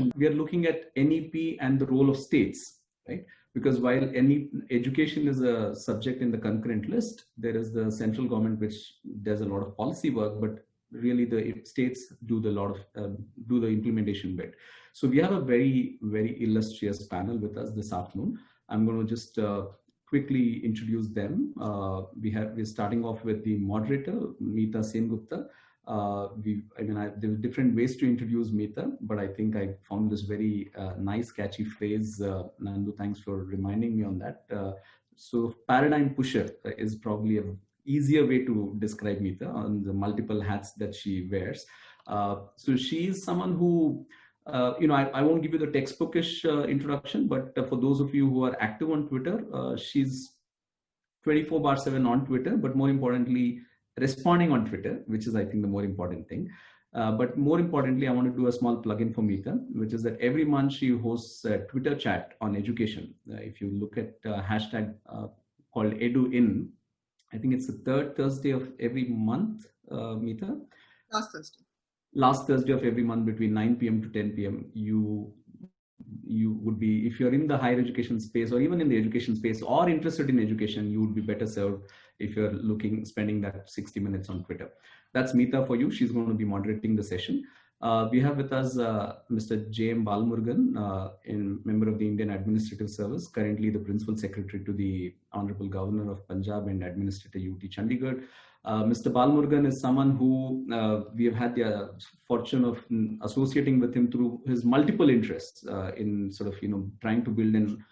introduction, we are looking at NEP and the role of states, right? Because while education is a subject in the concurrent list, there is the central government which does a lot of policy work, but really the states do the implementation bit. So we have a very, very illustrious panel with us this afternoon. I'm going to just quickly introduce them. We're starting off with the moderator, Meeta Sengupta. There are different ways to introduce Meeta, but I think I found this very nice, catchy phrase. Nandu, thanks for reminding me on that. So paradigm pusher is probably an easier way to describe Meeta on the multiple hats that she wears. So she is someone who, I won't give you the textbookish introduction, but for those of you who are active on Twitter, she's 24/7 on Twitter, but more importantly, responding on Twitter, which is, I think, the more important thing. But more importantly, I want to do a small plug-in for Meeta, which is that every month she hosts a Twitter chat on education. If you look at hashtag called EduIn, I think it's the third Thursday of every month, Meeta? Last Thursday of every month between 9 p.m. to 10 p.m. You would be, if you're in the higher education space or even in the education space or interested in education, you would be better served if you're spending that 60 minutes on Twitter. That's Meeta for you. She's going to be moderating the session. We have with us Mr. J.M. Balmurugan, member of the Indian Administrative Service, currently the Principal Secretary to the Honorable Governor of Punjab and Administrator UT Chandigarh. Mr. Balmurugan is someone who we have had the fortune of associating with him through his multiple interests in sort of, trying to build an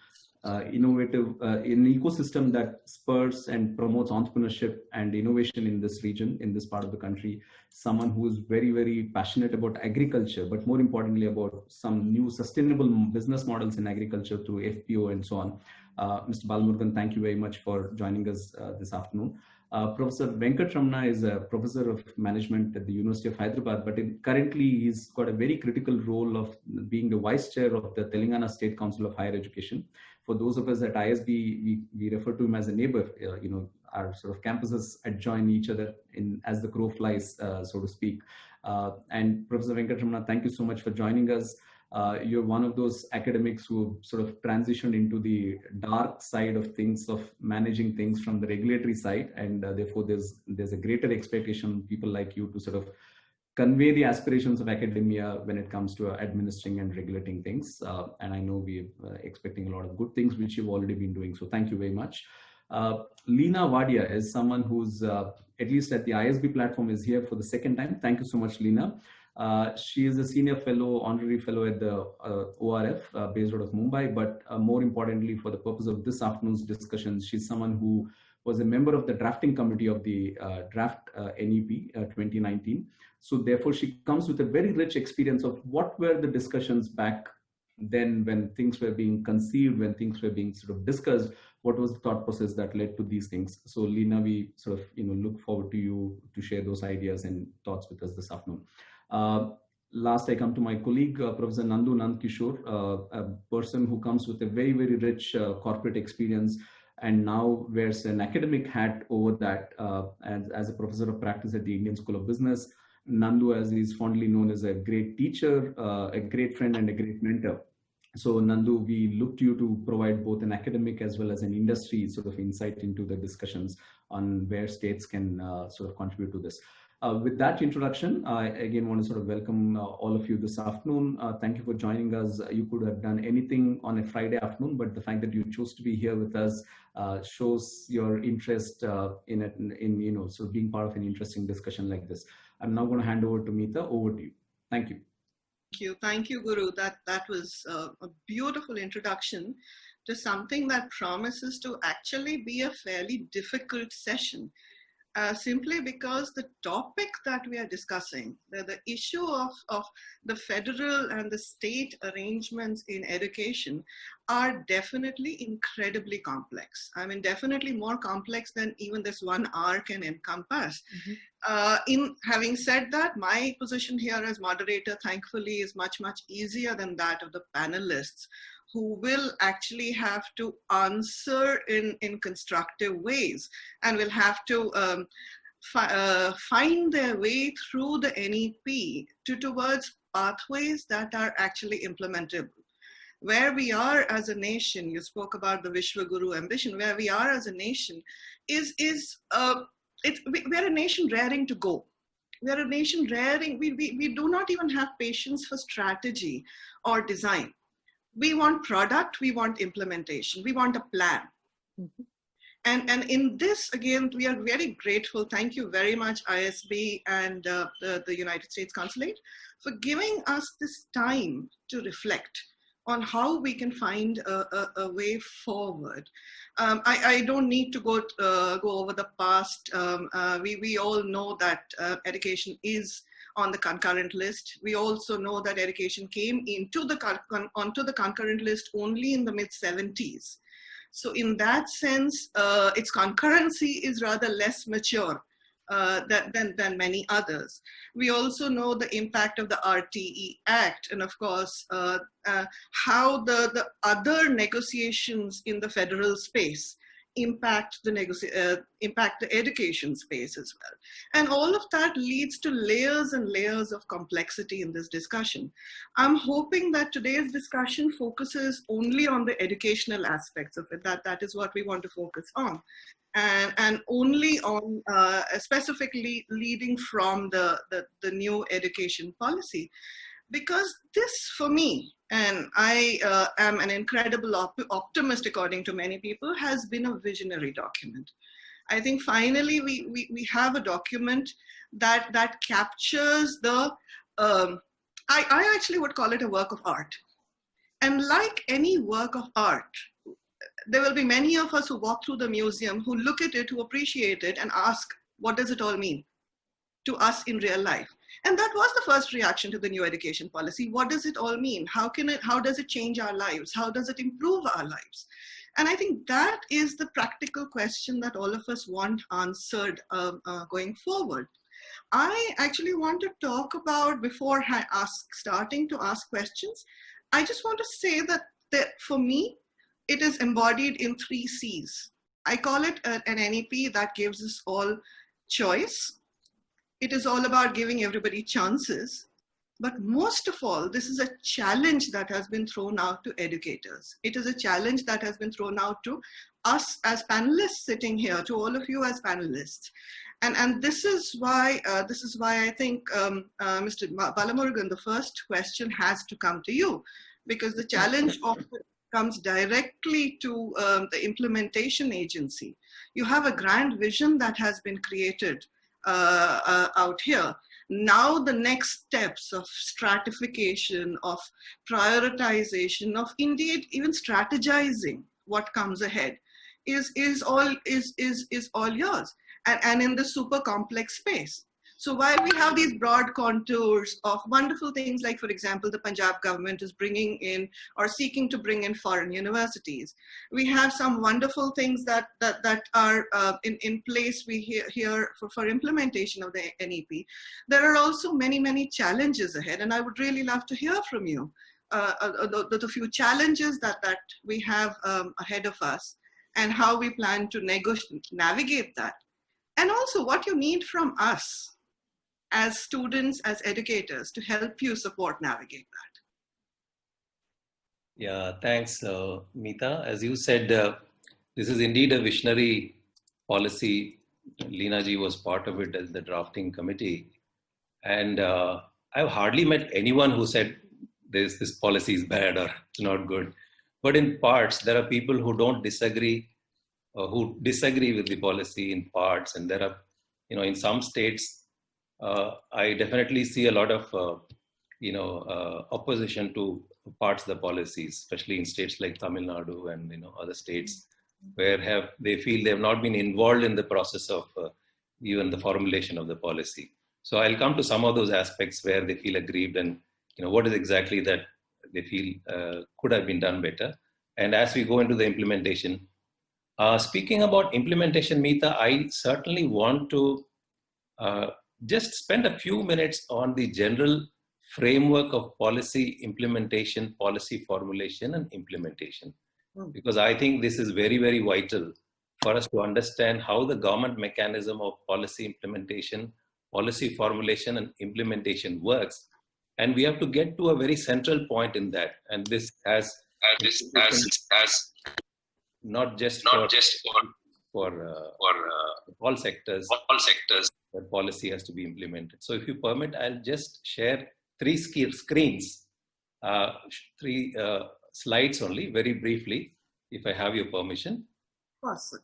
innovative an ecosystem that spurs and promotes entrepreneurship and innovation in this region, in this part of the country. Someone who is very, very passionate about agriculture, but more importantly about some new sustainable business models in agriculture through FPO and so on. Mr. Balmurugan, thank you very much for joining us this afternoon. Professor Venkatramana is a professor of management at the University of Hyderabad, but currently he's got a very critical role of being the vice chair of the Telangana State Council of Higher Education. For those of us at ISB, we refer to him as a neighbor. Our sort of campuses adjoin each other as the crow flies, so to speak. And Professor Venkatramana, thank you so much for joining us. You're one of those academics who sort of transitioned into the dark side of things, of managing things from the regulatory side, and therefore there's a greater expectation on people like you to sort of convey the aspirations of academia when it comes to administering and regulating things. And I know we're expecting a lot of good things, which you've already been doing. So thank you very much. Leena Wadia is someone who's, at least at the ISB platform, is here for the second time. Thank you so much, Leena. She is a senior fellow, honorary fellow at the ORF based out of Mumbai, but more importantly, for the purpose of this afternoon's discussions, she's someone who was a member of the drafting committee of the draft NEP 2019. So therefore, she comes with a very rich experience of what were the discussions back then when things were being conceived, when things were being sort of discussed, what was the thought process that led to these things. So Leena, we sort of look forward to you to share those ideas and thoughts with us this afternoon. Last, I come to my colleague, Professor Nandu Nandkishore, a person who comes with a very, very rich corporate experience and now wears an academic hat over that as a professor of practice at the Indian School of Business. Nandu, as he's fondly known, is a great teacher, a great friend, and a great mentor. So Nandu, we look to you to provide both an academic as well as an industry sort of insight into the discussions on where states can sort of contribute to this. With that introduction, I again want to sort of welcome all of you this afternoon. Thank you for joining us. You could have done anything on a Friday afternoon, but the fact that you chose to be here with us shows your interest in sort of being part of an interesting discussion like this. I'm now going to hand over to Meeta. Over to you. Thank you. Thank you, Guru. That was a beautiful introduction to something that promises to actually be a fairly difficult session. Simply because the topic that we are discussing, the issue of the federal and the state arrangements in education are definitely incredibly complex. I mean, definitely more complex than even this 1 hour can encompass. In having said that, my position here as moderator, thankfully, is much, much easier than that of the panelists, who will actually have to answer in constructive ways and will have to find their way through the NEP towards pathways that are actually implementable. Where we are as a nation, you spoke about the Vishwaguru ambition, where we are as a nation we're a nation raring to go. We're a nation raring, we do not even have patience for strategy or design. We want product, we want implementation, we want a plan. Mm-hmm. And in this, again, we are very grateful. Thank you very much, ISB and the United States Consulate, for giving us this time to reflect on how we can find a way forward. I don't need to go over the past. We all know that education is on the concurrent list. We also know that education came onto the concurrent list only in the mid-70s. So in that sense, its concurrency is rather less mature than many others. We also know the impact of the RTE Act, and of course, how the other negotiations in the federal space impact the education space as well. And all of that leads to layers and layers of complexity in this discussion. I'm hoping that today's discussion focuses only on the educational aspects of it, that is what we want to focus on. And only on specifically leading from the new education policy. Because this, for me, and I am an incredible optimist according to many people, has been a visionary document. I think finally we have a document that captures the, I actually would call it a work of art. And like any work of art, there will be many of us who walk through the museum, who look at it, who appreciate it, and ask, what does it all mean to us in real life? And that was the first reaction to the new education policy. What does it all mean? How does it change our lives? How does it improve our lives? And I think that is the practical question that all of us want answered going forward. I actually want to talk about, before starting to ask questions, I just want to say that for me, it is embodied in 3 C's. I call it an NEP that gives us all choice. It is all about giving everybody chances. But most of all, this is a challenge that has been thrown out to educators. It is a challenge that has been thrown out to us as panelists sitting here, to all of you as panelists. And this is why I think, Mr. Balamurugan, the first question has to come to you, because the challenge often comes directly to the implementation agency. You have a grand vision that has been created out here. Now the next steps of stratification, of prioritization, of indeed even strategizing what comes ahead is all yours, and in the super complex space. So while we have these broad contours of wonderful things like, for example, the Punjab government is bringing in or seeking to bring in foreign universities, we have some wonderful things that are in place we hear for implementation of the NEP. There are also many challenges ahead, and I would really love to hear from you the few challenges that we have ahead of us, and how we plan to navigate that, and also what you need from us as students, as educators, to help you navigate that. Yeah, thanks, Meeta. As you said, this is indeed a visionary policy. Leena ji was part of it as the drafting committee. And I've hardly met anyone who said this policy is bad or it's not good. But in parts, there are people who don't disagree, who disagree with the policy in parts. And there are, in some states, I definitely see a lot of, opposition to parts of the policies, especially in states like Tamil Nadu and, other states where they feel they have not been involved in the process of even the formulation of the policy. So I'll come to some of those aspects where they feel aggrieved and, what is exactly that they feel could have been done better. And as we go into the implementation, speaking about implementation, Meeta, I certainly want to just spend a few minutes on the general framework of policy implementation, policy formulation and implementation, because I think this is very, very vital for us to understand how the government mechanism of policy implementation, policy formulation and implementation works. And we have to get to a very central point in that. And this has not just for all sectors that policy has to be implemented. So if you permit, I'll just share three screens, three slides only, very briefly, if I have your permission. Of course.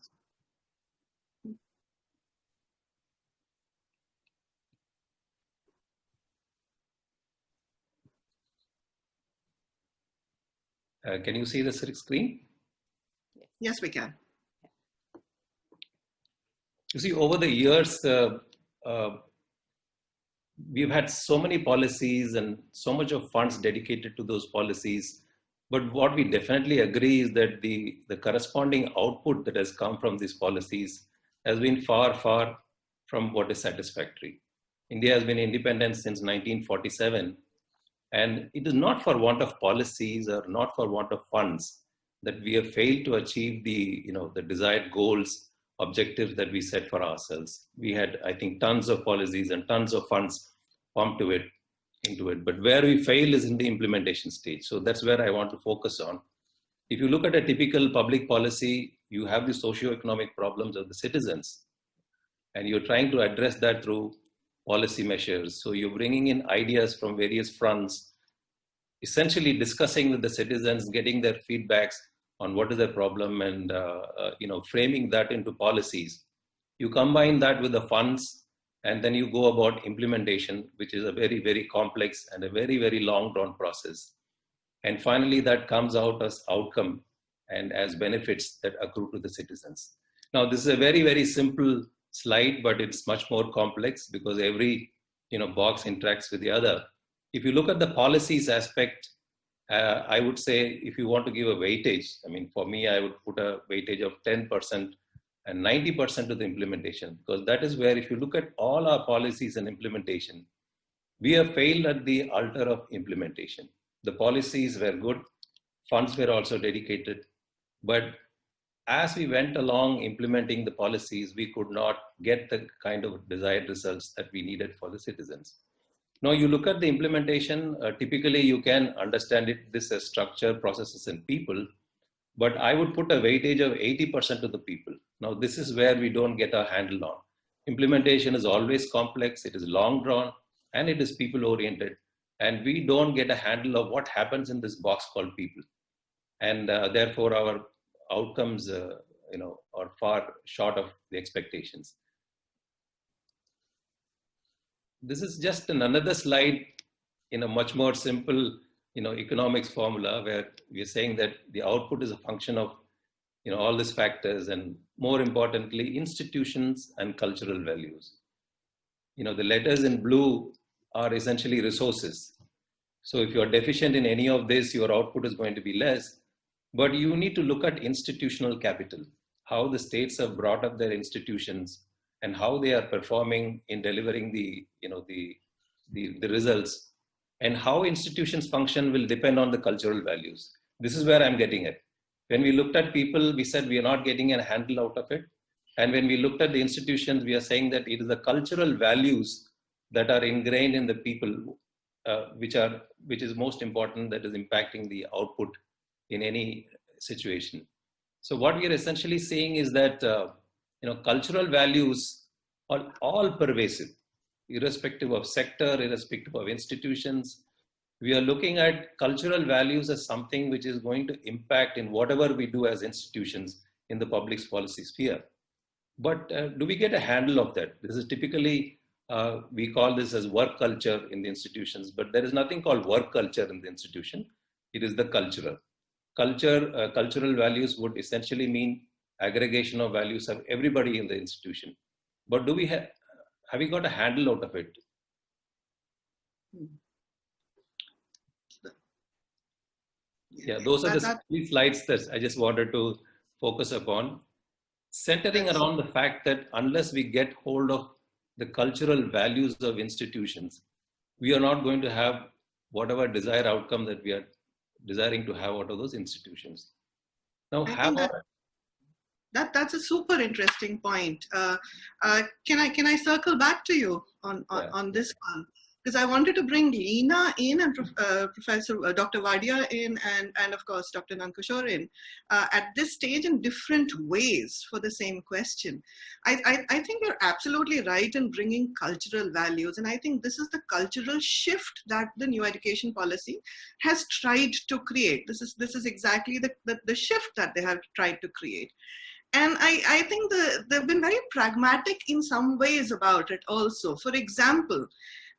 Can you see the screen? Yes, we can. You see, over the years, we've had so many policies and so much of funds dedicated to those policies. But what we definitely agree is that the corresponding output that has come from these policies has been far, far from what is satisfactory. India has been independent since 1947. And it is not for want of policies or not for want of funds that we have failed to achieve the desired goals, objectives that we set for ourselves. We had, I think, tons of policies and tons of funds pumped into it. But where we fail is in the implementation stage. So that's where I want to focus on. If you look at a typical public policy, you have the socio-economic problems of the citizens. And you're trying to address that through policy measures. So you're bringing in ideas from various fronts, essentially discussing with the citizens, getting their feedbacks on what is their problem and framing that into policies. You combine that with the funds and then you go about implementation, which is a very, very complex and a very, very long drawn process. And finally, that comes out as outcome and as benefits that accrue to the citizens. Now, this is a very, very simple slide, but it's much more complex because every box interacts with the other. If you look at the policies aspect, I would say if you want to give a weightage, I mean, for me, I would put a weightage of 10% and 90% to the implementation, because that is where, if you look at all our policies and implementation, we have failed at the altar of implementation. The policies were good, funds were also dedicated, but as we went along implementing the policies, we could not get the kind of desired results that we needed for the citizens. Now, you look at the implementation, typically you can understand this as structure, processes, and people, but I would put a weightage of 80% to the people. Now, this is where we don't get our handle on. Implementation is always complex, it is long drawn, and it is people oriented. And we don't get a handle of what happens in this box called people. And therefore, our outcomes are far short of the expectations. This is just another slide in a much more simple economics formula, where we are saying that the output is a function of all these factors, and more importantly, institutions and cultural values. The letters in blue are essentially resources. So if you are deficient in any of this, your output is going to be less. But you need to look at institutional capital, how the states have brought up their institutions and how they are performing in delivering the results, and how institutions function will depend on the cultural values. This is where I'm getting at. When we looked at people, we said we are not getting a handle out of it. And when we looked at the institutions, we are saying that it is the cultural values that are ingrained in the people, which is most important, that is impacting the output in any situation. So what we are essentially saying is that cultural values are all pervasive, irrespective of sector, irrespective of institutions. We are looking at cultural values as something which is going to impact in whatever we do as institutions in the public policy sphere. But do we get a handle of that? This is typically, we call this as work culture in the institutions, but there is nothing called work culture in the institution. It is the cultural. Cultural values would essentially mean aggregation of values of everybody in the institution. But do we have we got a handle out of it? Yeah, those are the three slides that I just wanted to focus upon, centering around the fact that unless we get hold of the cultural values of institutions, we are not going to have whatever desired outcome that we are desiring to have out of those institutions. Now, That's a super interesting point. Can I circle back to you on this one? Because I wanted to bring Leena in and Professor Dr. Wadia in and of course Dr. Nankishore in at this stage in different ways for the same question. I think you're absolutely right in bringing cultural values, and I think this is the cultural shift that the new education policy has tried to create. This is exactly the shift that they have tried to create. And I think they've been very pragmatic in some ways about it also. For example,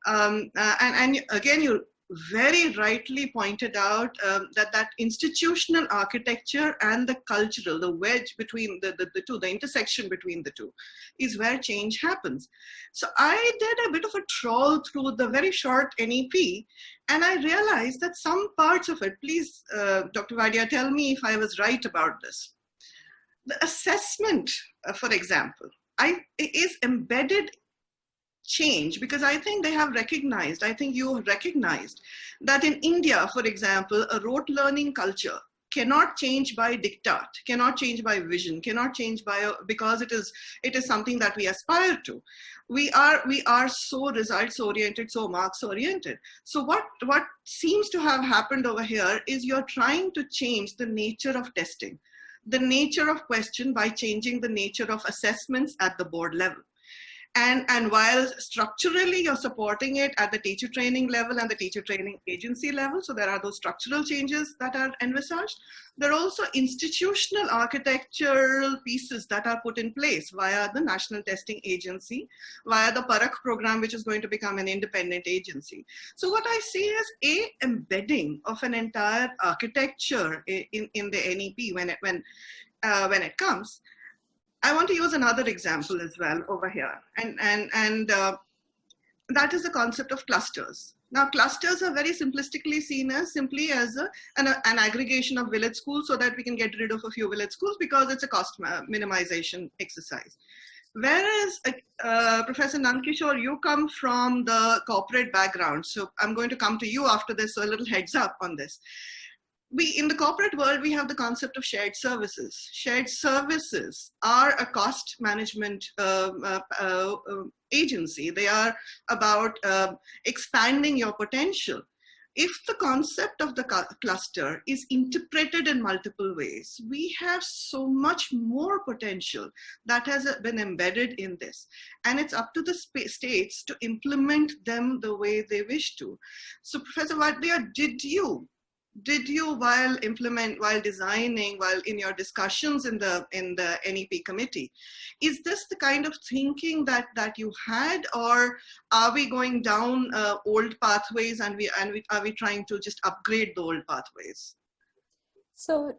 and again, you very rightly pointed out that institutional architecture and the cultural, the wedge between the two, the intersection between the two, is where change happens. So I did a bit of a trawl through the very short NEP, and I realized that some parts of it, please, Dr. Wadia, tell me if I was right about this. The assessment, for example, is embedded change, because I think they have recognized, I think you have recognized that in India, for example, a rote learning culture cannot change by diktat, cannot change by vision, cannot change by, because it is something that we aspire to. We are so results oriented, so marks oriented. So what seems to have happened over here is you're trying to change the nature of testing, the nature of question, by changing the nature of assessments at the board level. And while structurally you're supporting it at the teacher training level and the teacher training agency level, so there are those structural changes that are envisaged, there are also institutional architectural pieces that are put in place via the National Testing Agency, via the Parakh program, which is going to become an independent agency. So what I see is a embedding of an entire architecture in the NEP when it comes. I want to use another example as well over here, and that is the concept of clusters. Now, clusters are very simplistically seen as simply as an aggregation of village schools so that we can get rid of a few village schools because it's a cost minimization exercise. Whereas, Professor Nankishore, you come from the corporate background, so I'm going to come to you after this, so a little heads up on this. In the corporate world, we have the concept of shared services. Shared services are a cost management agency. They are about expanding your potential. If the concept of the cluster is interpreted in multiple ways, we have so much more potential that has been embedded in this. And it's up to the states to implement them the way they wish to. So Professor Wadia, did you while designing, while in your discussions in the NEP committee, is this the kind of thinking that you had, or are we going down old pathways and are we trying to just upgrade the old pathways? So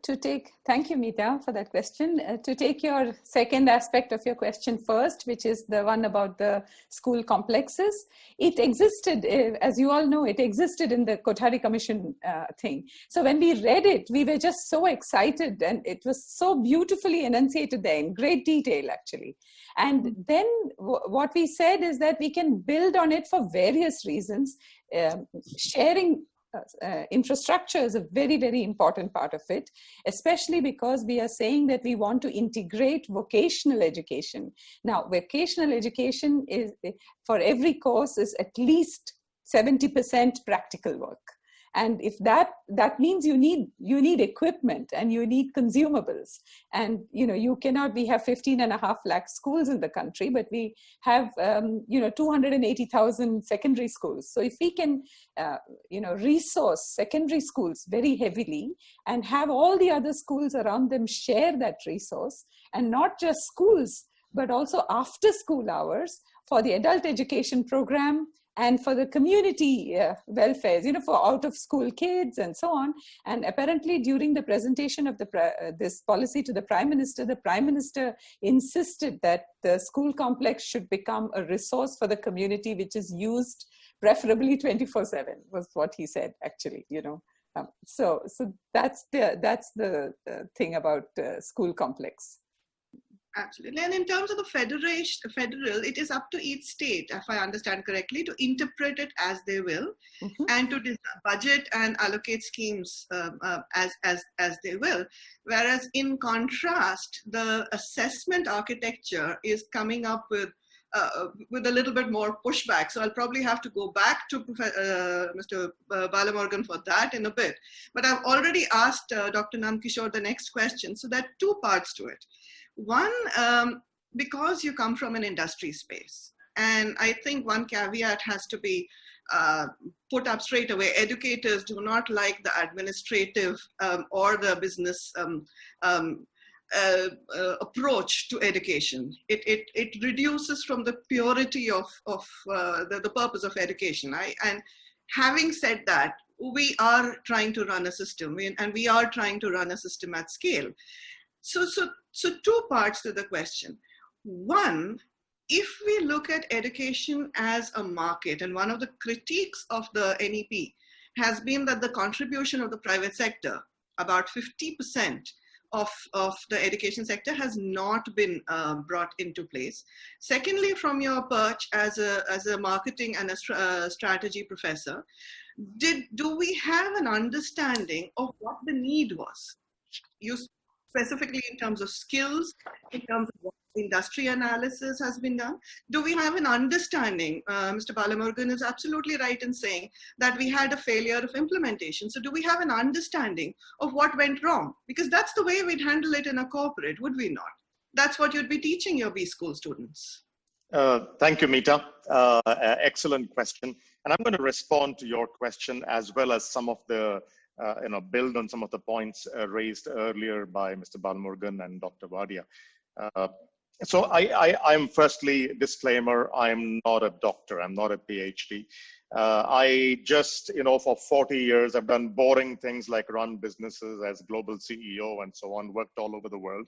thank you, Meeta, for that question. To take your second aspect of your question first, which is the one about the school complexes, it existed, as you all know, it existed in the Kothari Commission thing. So when we read it, we were just so excited, and it was so beautifully enunciated there in great detail, actually. And then what we said is that we can build on it for various reasons. Sharing infrastructure is a very, very important part of it, especially because we are saying that we want to integrate vocational education. Now, vocational education is, for every course, is at least 70% practical work. And if that means you need equipment and you need consumables. And, you cannot, we have 15.5 lakh schools in the country, but we have, 280,000 secondary schools. So if we can, resource secondary schools very heavily and have all the other schools around them share that resource, and not just schools, but also after school hours for the adult education program, and for the community welfares, for out-of-school kids and so on. And apparently during the presentation of this policy to the Prime Minister insisted that the school complex should become a resource for the community, which is used preferably 24/7, was what he said, actually, So that's the thing about school complex. Absolutely. And in terms of the federal, it is up to each state, if I understand correctly, to interpret it as they will, and to budget and allocate schemes as they will. Whereas in contrast, the assessment architecture is coming up with a little bit more pushback. So I'll probably have to go back to Mr. Balamorgan for that in a bit. But I've already asked Dr. Nandkishore the next question. So there are two parts to it. One, because you come from an industry space, and I think one caveat has to be put up straight away. Educators do not like the administrative or the business approach to education. It reduces from the purity of the purpose of education. And having said that, we are trying to run a system, and we are trying to run a system at scale. So two parts to the question. One, if we look at education as a market, and one of the critiques of the NEP has been that the contribution of the private sector, about 50% of the education sector, has not been brought into place. Secondly, from your perch as a marketing and a strategy professor, do we have an understanding of what the need was? You specifically in terms of skills, in terms of what industry analysis has been done. Do we have an understanding? Mr. Balamorgan is absolutely right in saying that we had a failure of implementation. So do we have an understanding of what went wrong? Because that's the way we'd handle it in a corporate, would we not? That's what you'd be teaching your B school students. Thank you, Meeta. Excellent question. And I'm going to respond to your question as well as some of the build on some of the points raised earlier by Mr. Balamorgan and Dr. Wadia. So I'm firstly, disclaimer, I'm not a doctor, I'm not a PhD. I just, for 40 years, I've done boring things like run businesses as global CEO and so on, worked all over the world.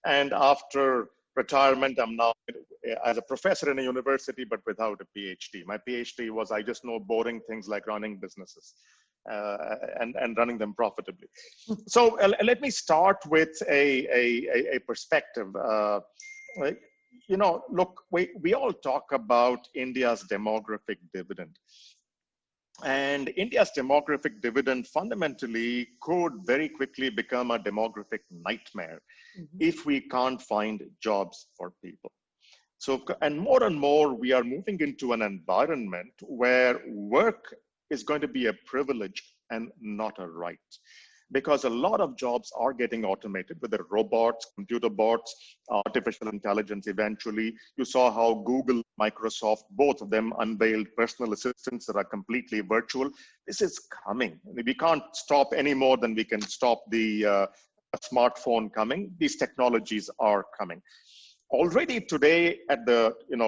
And after retirement, I'm now as a professor in a university, but without a PhD. My PhD was, I just know boring things like running businesses and running them profitably. So let me start with a perspective. Look, we all talk about India's demographic dividend. And India's demographic dividend fundamentally could very quickly become a demographic nightmare if we can't find jobs for people. So, and more, we are moving into an environment where work is going to be a privilege and not a right. Because a lot of jobs are getting automated, whether robots, computer bots, artificial intelligence eventually. You saw how Google, Microsoft, both of them unveiled personal assistants that are completely virtual. This is coming. We can't stop any more than we can stop the smartphone coming. These technologies are coming. Already today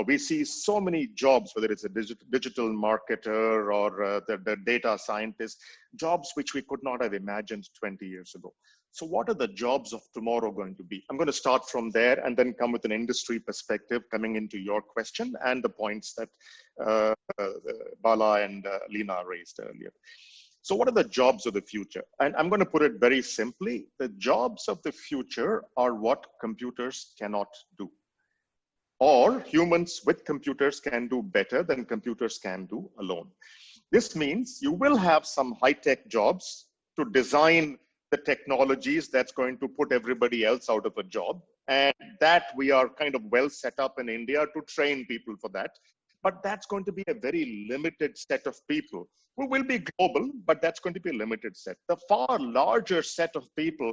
we see so many jobs, whether it's a digital marketer or the data scientist, jobs which we could not have imagined 20 years ago. So what are the jobs of tomorrow going to be? I'm going to start from there and then come with an industry perspective coming into your question and the points that Bala and Leena raised earlier. So what are the jobs of the future? And I'm going to put it very simply. The jobs of the future are what computers cannot do. Or humans with computers can do better than computers can do alone. This means you will have some high-tech jobs to design the technologies that's going to put everybody else out of a job. And that we are kind of well set up in India to train people for that. But that's going to be a very limited set of people who will be global, but that's going to be a limited set. The far larger set of people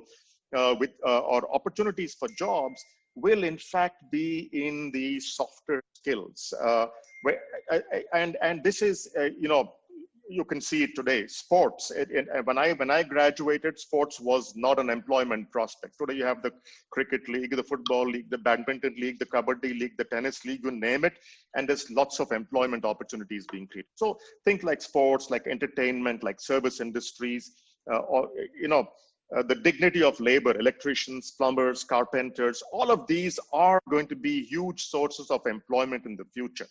or opportunities for jobs will in fact be in the softer skills. And this is, you can see it today. Sports. When I graduated, sports was not an employment prospect. Today you have the cricket league, the football league, the badminton league, the kabaddi league, the tennis league, you name it, and there's lots of employment opportunities being created. So think like sports, like entertainment, like service industries, the dignity of labor, electricians, plumbers, carpenters, all of these are going to be huge sources of employment in the future.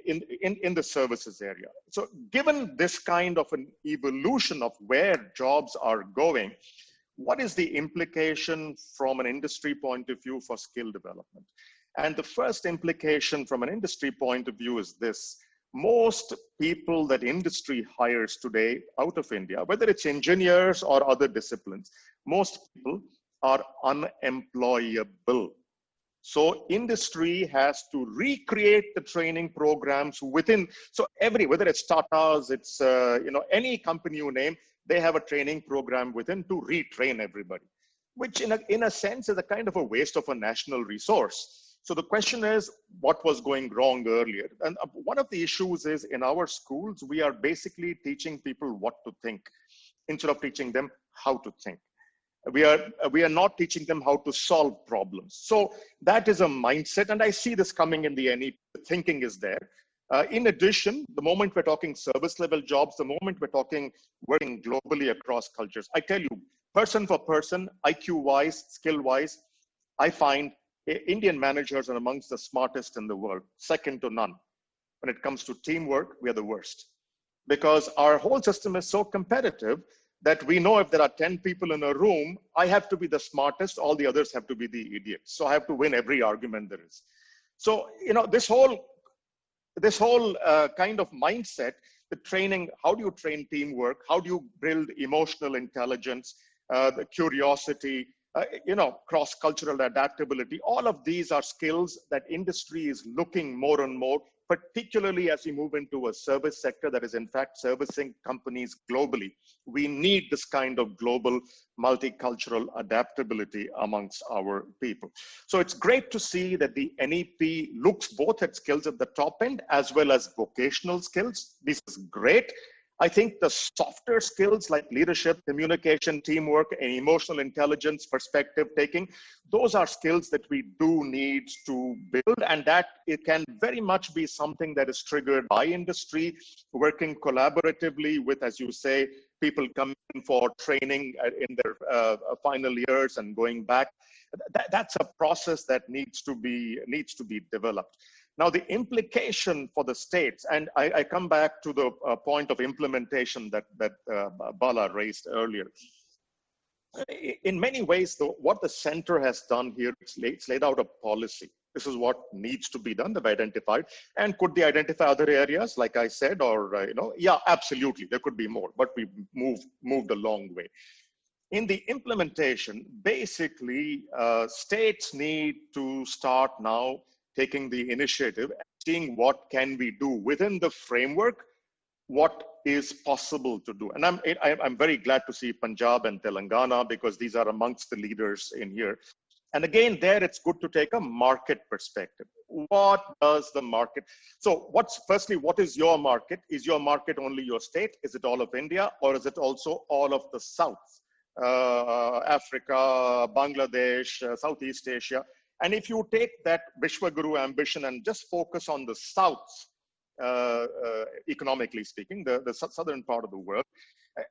In the services area. So given this kind of an evolution of where jobs are going, what is the implication from an industry point of view for skill development? And the first implication from an industry point of view is this. Most people that industry hires today out of India, whether it's engineers or other disciplines, most people are unemployable. So industry has to recreate the training programs within, so whether it's Tata's, it's any company you name, they have a training program within to retrain everybody, which in a sense is a kind of a waste of a national resource. So the question is, what was going wrong earlier? And one of the issues is in our schools, we are basically teaching people what to think instead of teaching them how to think. We are not teaching them how to solve problems. So that is a mindset, and I see this coming in the NEP. The thinking is there. In addition, the moment we're talking service level jobs, the moment we're talking working globally across cultures, I tell you, person for person, IQ wise, skill wise, I find Indian managers are amongst the smartest in the world, second to none. When it comes to teamwork, we are the worst, because our whole system is so competitive that we know if there are 10 people in a room, I have to be the smartest, all the others have to be the idiots. So I have to win every argument there is. So, this whole kind of mindset, the training, how do you train teamwork? How do you build emotional intelligence, the curiosity, cross-cultural adaptability? All of these are skills that industry is looking more and more, particularly as we move into a service sector that is in fact servicing companies globally. We need this kind of global multicultural adaptability amongst our people. So it's great to see that the NEP looks both at skills at the top end as well as vocational skills. This is great. I think the softer skills like leadership, communication, teamwork, and emotional intelligence, perspective taking, those are skills that we do need to build, and that it can very much be something that is triggered by industry, working collaboratively with, as you say, people coming for training in their final years and going back. That's a process that needs to be developed. Now, the implication for the states, and I come back to the point of implementation that Bala raised earlier. In many ways, though, what the center has done here, it's laid out a policy. This is what needs to be done, they've identified. And could they identify other areas, like I said, or, yeah, absolutely, there could be more, but we moved a long way. In the implementation, basically, states need to start now taking the initiative and seeing what can we do within the framework, what is possible to do. And I'm very glad to see Punjab and Telangana, because these are amongst the leaders in here. And again, there it's good to take a market perspective. What does the market? So firstly, what is your market? Is your market only your state? Is it all of India, or is it also all of the South? Africa, Bangladesh, Southeast Asia. And if you take that Vishwaguru ambition and just focus on the South, economically speaking, the southern part of the world,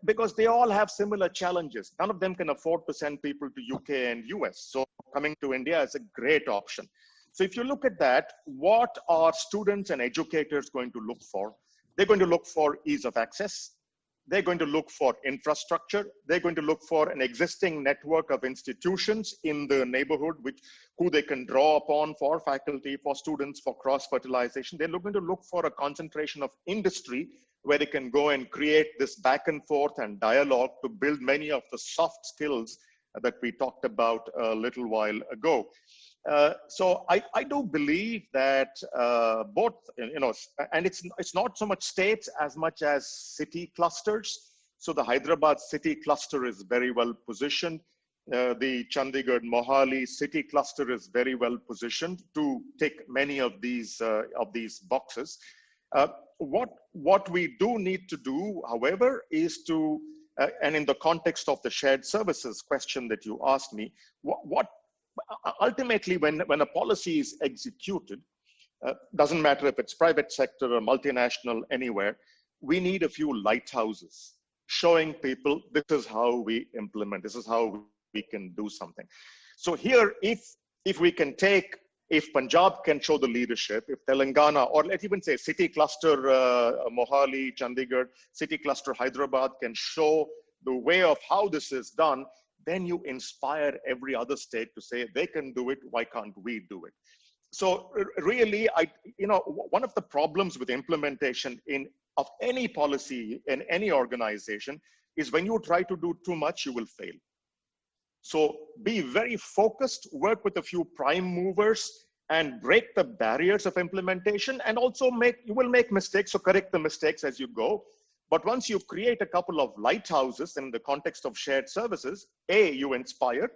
because they all have similar challenges. None of them can afford to send people to UK and US. So coming to India is a great option. So if you look at that, what are students and educators going to look for? They're going to look for ease of access. They're going to look for infrastructure. They're going to look for an existing network of institutions in the neighborhood, who they can draw upon for faculty, for students, for cross-fertilization. They're going to look for a concentration of industry where they can go and create this back and forth and dialogue to build many of the soft skills that we talked about a little while ago. So I do believe that both, and it's not so much states as much as city clusters. So the Hyderabad city cluster is very well positioned. The Chandigarh Mohali city cluster is very well positioned to take many of these boxes. What we do need to do, however, is to, and in the context of the shared services question that you asked me, ultimately, when a policy is executed, doesn't matter if it's private sector or multinational, anywhere, we need a few lighthouses showing people this is how we implement, this is how we can do something. So here, if we can take, if Punjab can show the leadership, if Telangana, or let's even say city cluster Mohali, Chandigarh, city cluster Hyderabad can show the way of how this is done, then you inspire every other state to say, they can do it, why can't we do it? So really, one of the problems with implementation of any policy in any organization is when you try to do too much, you will fail. So be very focused, work with a few prime movers, and break the barriers of implementation. And also you will make mistakes, so correct the mistakes as you go. But once you create a couple of lighthouses in the context of shared services, A, you inspire,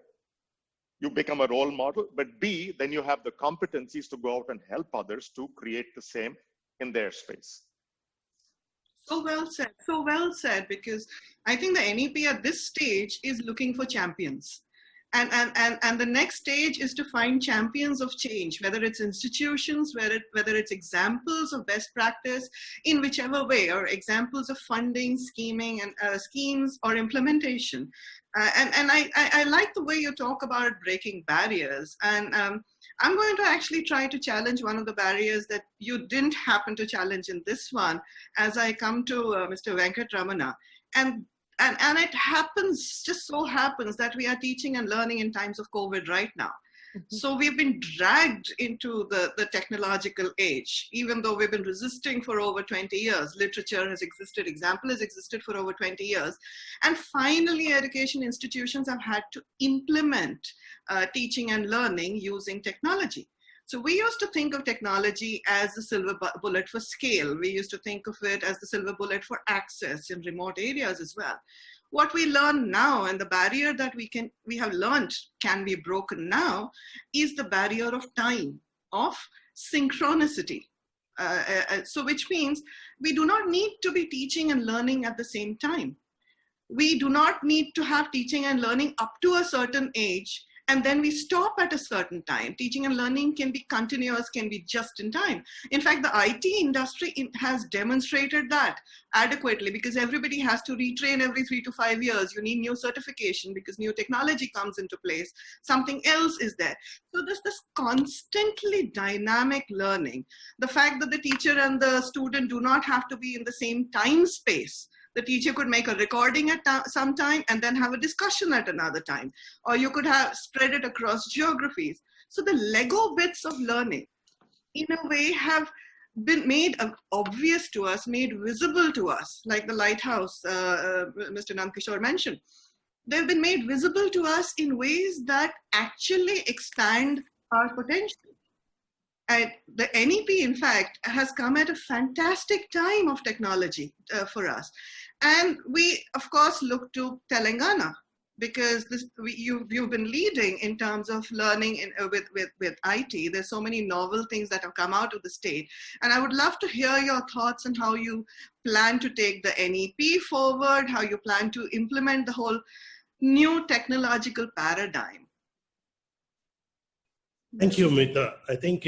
you become a role model, but B, then you have the competencies to go out and help others to create the same in their space. So well said, because I think the NEP at this stage is looking for champions. And the next stage is to find champions of change, whether it's institutions, whether it's examples of best practice in whichever way, or examples of funding, scheming, and schemes or implementation. And I like the way you talk about breaking barriers. And I'm going to actually try to challenge one of the barriers that you didn't happen to challenge in this one as I come to Mr. Venkatramana. And it just so happens that we are teaching and learning in times of COVID right now. Mm-hmm. So we've been dragged into the technological age, even though we've been resisting for over 20 years. Literature has existed, example has existed for over 20 years. And finally, education institutions have had to implement teaching and learning using technology. So we used to think of technology as the silver bullet for scale. We used to think of it as the silver bullet for access in remote areas as well. What we learn now, and the barrier that we have learned can be broken now, is the barrier of time, of synchronicity. So which means we do not need to be teaching and learning at the same time. We do not need to have teaching and learning up to a certain age, and then we stop at a certain time. Teaching and learning can be continuous, can be just in time. In fact, the IT industry has demonstrated that adequately, because everybody has to retrain every 3 to 5 years. You need new certification because new technology comes into place. Something else is there. So there's this constantly dynamic learning. The fact that the teacher and the student do not have to be in the same time space. The teacher could make a recording at some time and then have a discussion at another time. Or you could have spread it across geographies. So the Lego bits of learning, in a way, have been made obvious to us, made visible to us, like the lighthouse Mr. Nandkishore mentioned. They've been made visible to us in ways that actually expand our potential. And the NEP, in fact, has come at a fantastic time of technology for us. And we, of course, look to Telangana, because you've been leading in terms of learning with IT. There's so many novel things that have come out of the state. And I would love to hear your thoughts on how you plan to take the NEP forward, how you plan to implement the whole new technological paradigm. Thank you, Mita. I think,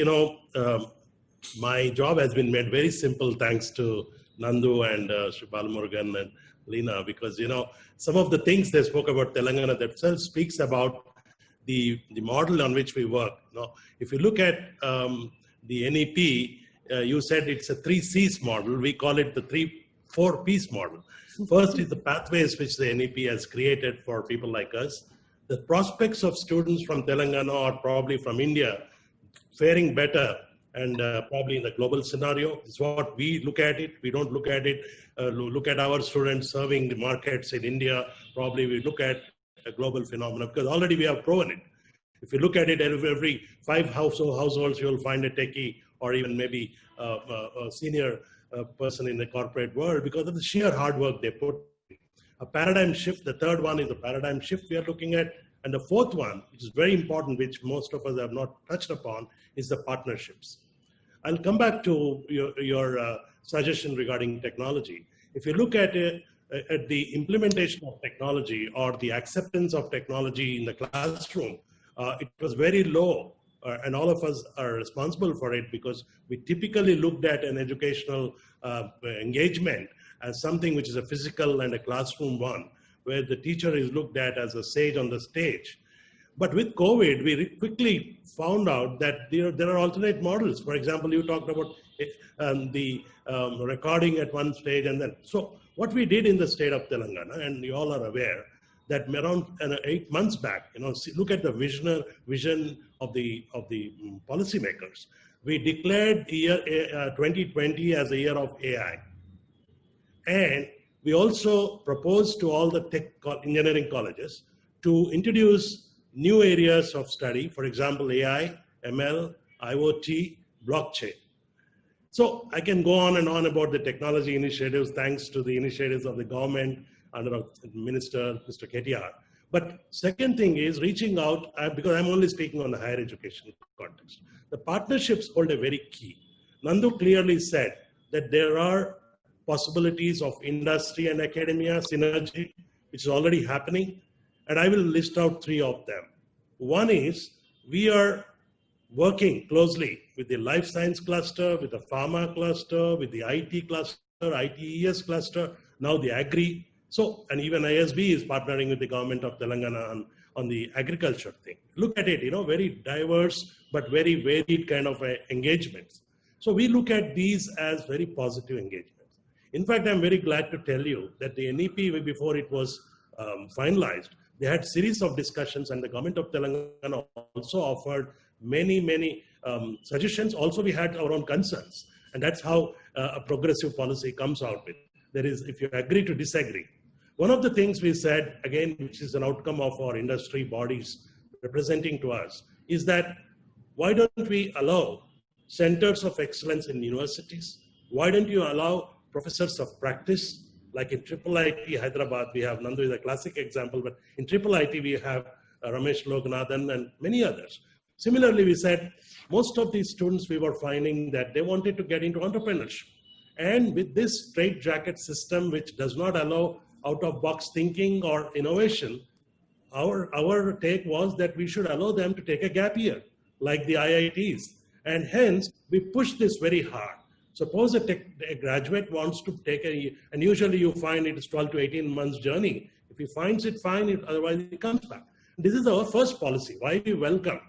my job has been made very simple thanks to Nandu and Sri Balmurugan and Leena, because, some of the things they spoke about Telangana themselves speaks about the model on which we work. If you look at the NEP, you said it's a 3 C's model. We call it the 4 P's model. First is the pathways which the NEP has created for people like us. The prospects of students from Telangana or probably from India faring better and probably in the global scenario is what we look at it. We don't look at it, look at our students serving the markets in India. Probably we look at a global phenomenon because already we have proven it. If you look at it, every 5 households, you'll find a techie or even maybe a senior person in the corporate world because of the sheer hard work they put. A paradigm shift, the third one is a paradigm shift we are looking at. And the fourth one, which is very important, which most of us have not touched upon, is the partnerships. I'll come back to your suggestion regarding technology. If you look at it, at the implementation of technology or the acceptance of technology in the classroom, it was very low. And all of us are responsible for it because we typically looked at an educational engagement as something which is a physical and a classroom one, where the teacher is looked at as a sage on the stage. But with COVID, we quickly found out that there are alternate models. For example, you talked about the recording at one stage and then. So what we did in the state of Telangana, and you all are aware, that around 8 months back, look at the vision of the policymakers. We declared year 2020 as a year of AI. And we also proposed to all the tech engineering colleges to introduce new areas of study, for example, AI, ML, IoT, blockchain. So I can go on and on about the technology initiatives, thanks to the initiatives of the government under Minister, Mr. KTR. But second thing is reaching out, because I'm only speaking on the higher education context. The partnerships hold a very key. Nandu clearly said that there are possibilities of industry and academia synergy, which is already happening. And I will list out 3 of them. One is we are working closely with the life science cluster, with the pharma cluster, with the IT cluster, ITES cluster, now the agri. So, and even ISB is partnering with the government of Telangana on the agriculture thing. Look at it, very diverse, but very varied kind of engagements. So we look at these as very positive engagements. In fact, I'm very glad to tell you that the NEP, before it was finalized, they had series of discussions, and the government of Telangana also offered many suggestions. Also, we had our own concerns, and that's how a progressive policy comes out with. There is, if you agree to disagree. One of the things we said, again, which is an outcome of our industry bodies representing to us, is that why don't we allow centers of excellence in universities? Why don't you allow professors of practice? Like in IIIT Hyderabad, we have, Nandu is a classic example, but in IIIT we have Ramesh Loganathan and many others. Similarly, we said most of these students, we were finding that they wanted to get into entrepreneurship. And with this straitjacket system, which does not allow out-of-box thinking or innovation, our take was that we should allow them to take a gap year, like the IITs. And hence, we push this very hard. Suppose a graduate wants to take and usually you find it is 12 to 18 months journey. If he finds it, fine, otherwise he comes back. This is our first policy, why we welcome,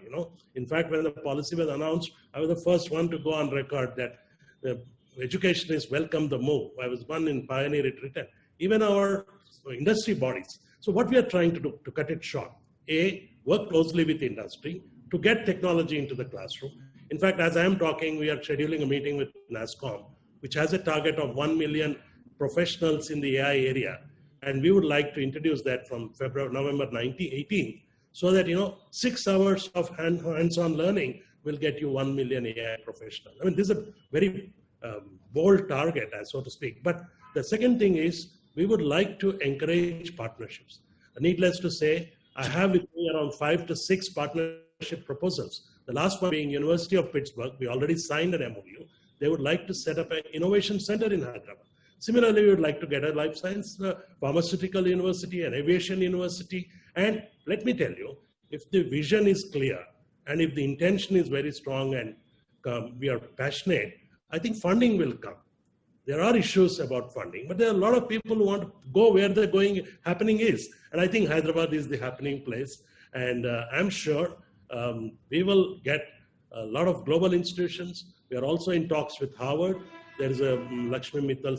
In fact, when the policy was announced, I was the first one to go on record that the education is welcome the move. I was one in pioneer it written. Even our industry bodies. So what we are trying to do, to cut it short, work closely with industry to get technology into the classroom. In fact, as I am talking, we are scheduling a meeting with NASSCOM, which has a target of 1 million professionals in the AI area. And we would like to introduce that from November 18, so that, 6 hours of hands-on learning will get you 1 million AI professionals. I mean, this is a very bold target, so to speak. But the second thing is, we would like to encourage partnerships. Needless to say, I have with me around 5 to 6 partnership proposals. The last one being University of Pittsburgh. We already signed an MOU. They would like to set up an innovation center in Hyderabad. Similarly, we would like to get a life science, pharmaceutical university, an aviation university. And let me tell you, if the vision is clear and if the intention is very strong and we are passionate, I think funding will come. There are issues about funding, but there are a lot of people who want to go where the happening is. And I think Hyderabad is the happening place. And I'm sure we will get a lot of global institutions. We are also in talks with Harvard. There is a Lakshmi Mittal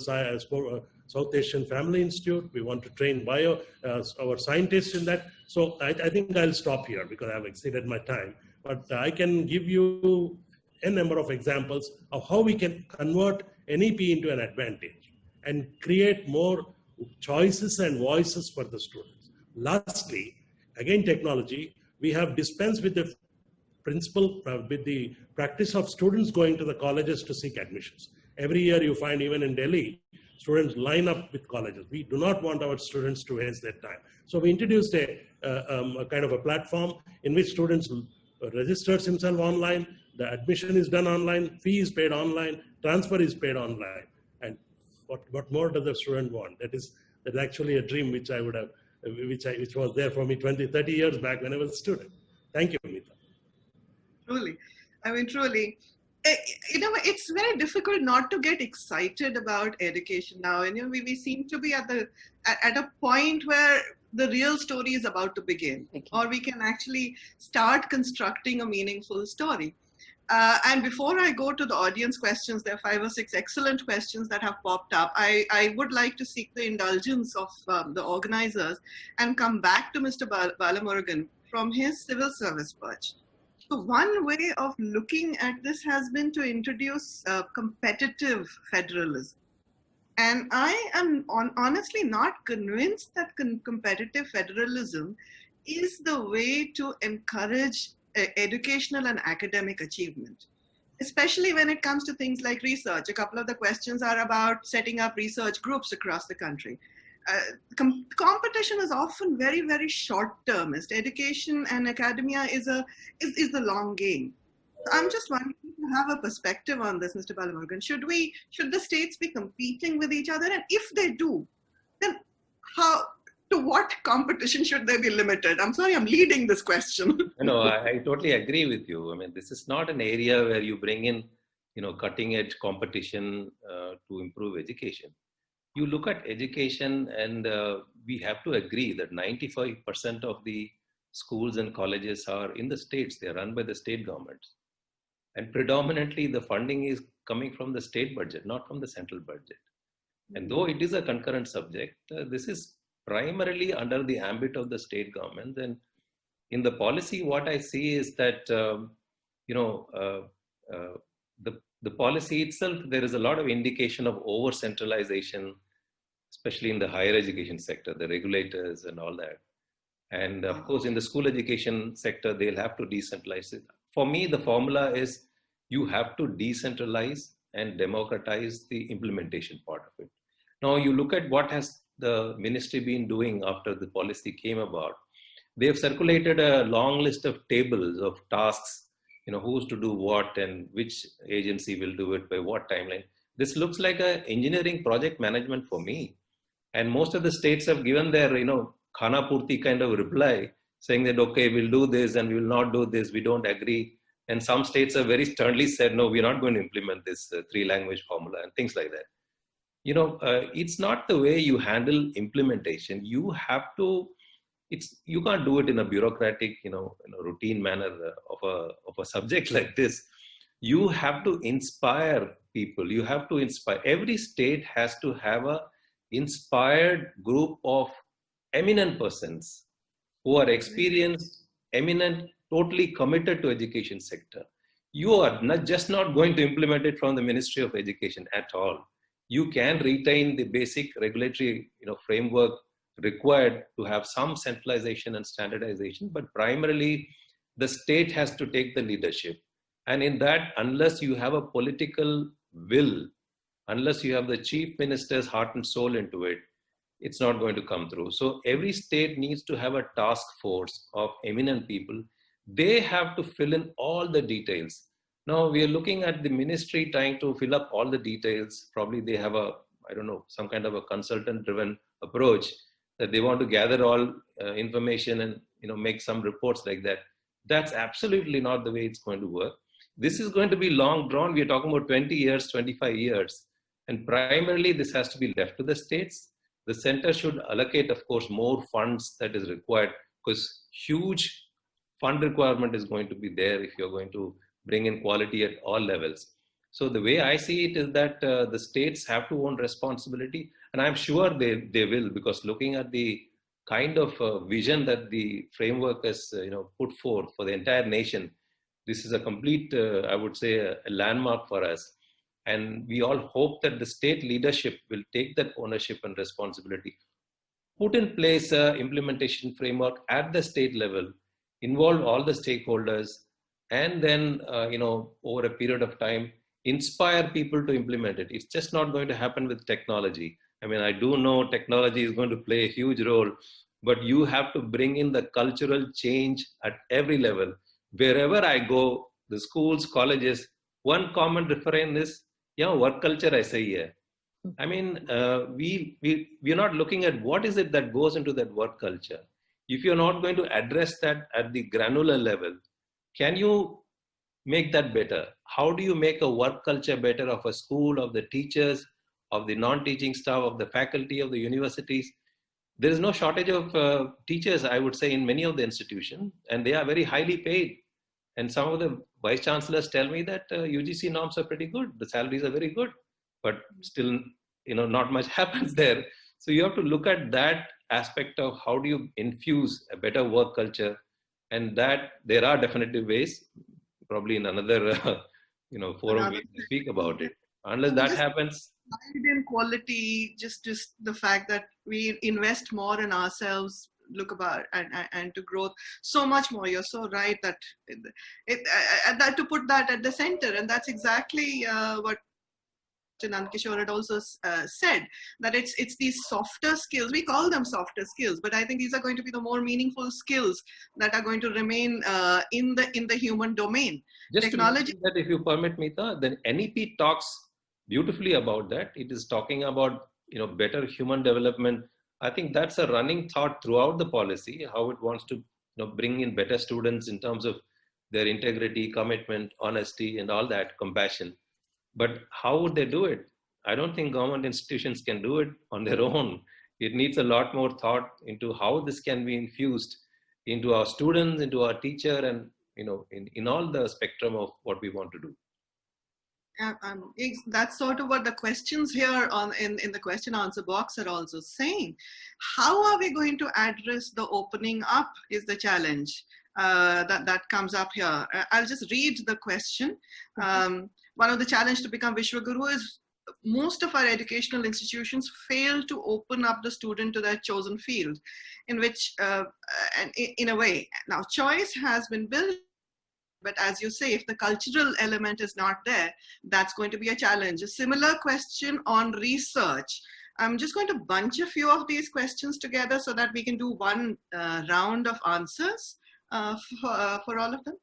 South Asian Family Institute. We want to train our scientists in that. So I think I'll stop here because I've exceeded my time. But I can give you a number of examples of how we can convert NEP into an advantage and create more choices and voices for the students. Lastly, again, technology, we have dispensed with the principle, with the practice of students going to the colleges to seek admissions. Every year you find, even in Delhi, students line up with colleges. We do not want our students to waste their time. So we introduced a kind of a platform in which students registers himself online, the admission is done online, fee is paid online, transfer is paid online. And what more does the student want? That's actually a dream which I would have, which was there for me 20, 30 years back when I was a student. Thank you, Mita. Truly. I mean, truly. It's very difficult not to get excited about education now. And we seem to be at a point where the real story is about to begin, or we can actually start constructing a meaningful story. And before I go to the audience questions, there are 5 or 6 excellent questions that have popped up. I would like to seek the indulgence of the organizers and come back to Mr. Balamurugan from his civil service perch. So one way of looking at this has been to introduce competitive federalism. And I am honestly not convinced that competitive federalism is the way to encourage educational and academic achievement, especially when it comes to things like research. A couple of the questions are about setting up research groups across the country. Competition is often very, very short-termist. Education and academia is the long game. I'm just wondering if you have a perspective on this, Mr. Balamurugan. Should the states be competing with each other? And if they do, then to what competition should they be limited? I'm sorry, I'm leading this question. No, I totally agree with you. I mean, this is not an area where you bring in, cutting edge competition to improve education. You look at education, and we have to agree that 95% of the schools and colleges are in the states. They are run by the state governments. And predominantly the funding is coming from the state budget, not from the central budget. And though it is a concurrent subject, this is primarily under the ambit of the state government. And in the policy, what I see is that, the policy itself, there is a lot of indication of over centralization, especially in the higher education sector, the regulators and all that. And of course, in the school education sector, they'll have to decentralize it. For me, the formula is you have to decentralize and democratize the implementation part of it. Now, you look at what has the ministry been doing after the policy came about. They've circulated a long list of tables of tasks, who's to do what and which agency will do it by what timeline. This looks like an engineering project management for me. And most of the states have given their, khana purti kind of reply, saying that, okay, we'll do this and we will not do this, we don't agree. And some states have very sternly said, no, we're not going to implement this 3-language formula and things like that. It's not the way you handle implementation. You have to, you can't do it in a bureaucratic, routine manner of a subject like this. You have to inspire people. You have to inspire. Every state has to have a inspired group of eminent persons who are experienced, eminent, totally committed to education sector. You are not going to implement it from the Ministry of Education at all. You can retain the basic regulatory framework required to have some centralization and standardization, but primarily the state has to take the leadership. And in that, unless you have a political will, unless you have the chief minister's heart and soul into it, it's not going to come through. So every state needs to have a task force of eminent people. They have to fill in all the details. Now we are looking at the ministry trying to fill up all the details. Probably they have some kind of a consultant-driven approach that they want to gather all information and make some reports like that. That's absolutely not the way it's going to work. This is going to be long drawn. We are talking about 20 years, 25 years. And primarily this has to be left to the states. The center should allocate, of course, more funds that is required, because huge fund requirement is going to be there if you're going to bring in quality at all levels. So the way I see it is that the states have to own responsibility, and I'm sure they will, because looking at the kind of vision that the framework has put forth for the entire nation, this is a complete, I would say, a landmark for us. And we all hope that the state leadership will take that ownership and responsibility, put in place an implementation framework at the state level, involve all the stakeholders, and then, over a period of time, inspire people to implement it. It's just not going to happen with technology. I mean, I do know technology is going to play a huge role, but you have to bring in the cultural change at every level. Wherever I go, the schools, colleges, one common refrain is, work culture, I say here. I mean, we're not looking at what is it that goes into that work culture. If you're not going to address that at the granular level, can you make that better? How do you make a work culture better of a school, of the teachers, of the non-teaching staff, of the faculty, of the universities? There is no shortage of teachers, I would say, in many of the institutions, and they are very highly paid. And some of the vice chancellors tell me that UGC norms are pretty good. The salaries are very good, but still, not much happens there. So you have to look at that aspect of how do you infuse a better work culture, and that there are definitely ways, probably in another, forum we can speak about it. Unless that happens. In quality, just the fact that we invest more in ourselves, look about and to growth so much more. You're so right that that to put that at the center, and that's exactly what Nand Kishore had also said, that it's these softer skills. We call them softer skills, but I think these are going to be the more meaningful skills that are going to remain in the human domain. Just Technology. that, if you permit, Meeta, then NEP talks beautifully about that. It is talking about better human development. I think that's a running thought throughout the policy, how it wants to bring in better students in terms of their integrity, commitment, honesty, and all that, compassion. But how would they do it? I don't think government institutions can do it on their own. It needs a lot more thought into how this can be infused into our students, into our teacher, and in all the spectrum of what we want to do. That's sort of what the questions here in the question answer box are also saying. How are we going to address the opening up is the challenge that comes up here. I'll just read the question. One of the challenges to become Vishwaguru is most of our educational institutions fail to open up the student to their chosen field, in which, and in a way, now choice has been built. But as you say, if the cultural element is not there, that's going to be a challenge. A similar question on research. I'm just going to bunch a few of these questions together so that we can do one round of answers for all of them.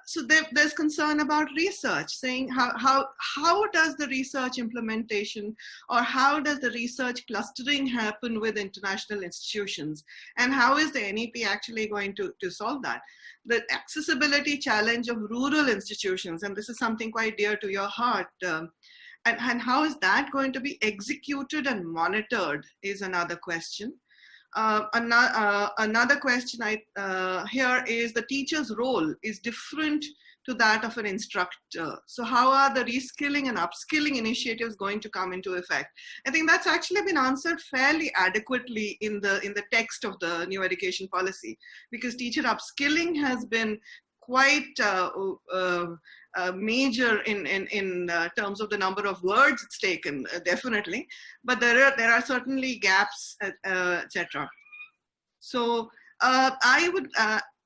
So there's concern about research, saying how does the research implementation or how does the research clustering happen with international institutions? And how is the NEP actually going to solve that? The accessibility challenge of rural institutions, and this is something quite dear to your heart, and how is that going to be executed and monitored is another question. Another question here is the teacher's role is different to that of an instructor. So how are the reskilling and upskilling initiatives going to come into effect? I think that's actually been answered fairly adequately in the text of the new education policy, because teacher upskilling has been quite major in terms of the number of words it's taken, definitely, but there are certainly gaps, etc. So I would,